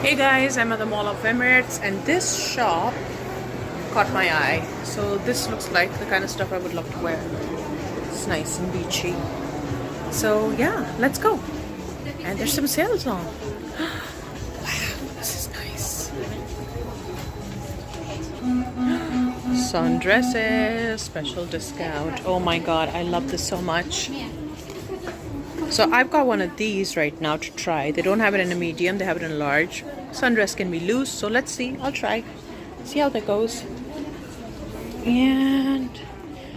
Hey guys, I'm at the Mall of Emirates and this shop caught my eye. So this looks like the kind of stuff I would love to wear. It's nice and beachy. So yeah, let's go. And there's some sales on. Wow, this is nice. Sundresses, special discount. Oh my god, I love this so much. So I've got one of these right now to try. They don't have it in a medium, they have it in a large. Sundress can be loose, so let's see. I'll try. See how that goes. And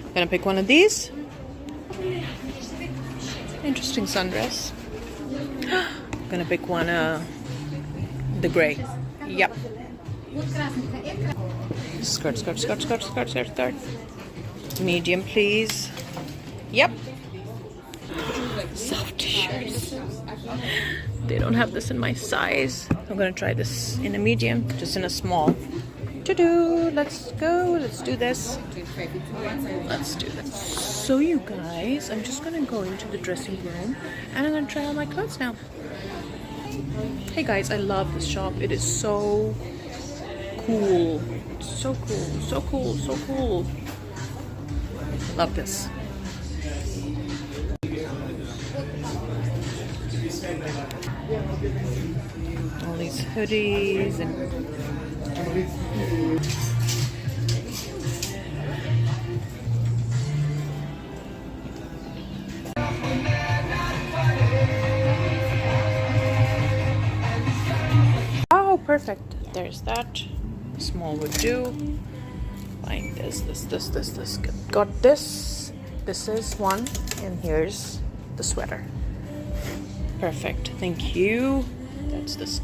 I'm gonna pick one of these. Interesting sundress. I'm gonna pick one, the gray. Yep. Skirt. Medium, please. Yep. Soft t-shirts. They don't have this in my size. I'm gonna try this in a medium, just in a small. Let's go. Let's do this. Let's do this. So you guys, I'm just gonna go into the dressing room and I'm gonna try on my clothes now. Hey guys, I love this shop. It is so cool. So cool. Love this. All these hoodies and oh, perfect. There's that. Small would do. Like this. Got this. This is one, and here's the sweater. Perfect. Thank you. That's the stuff.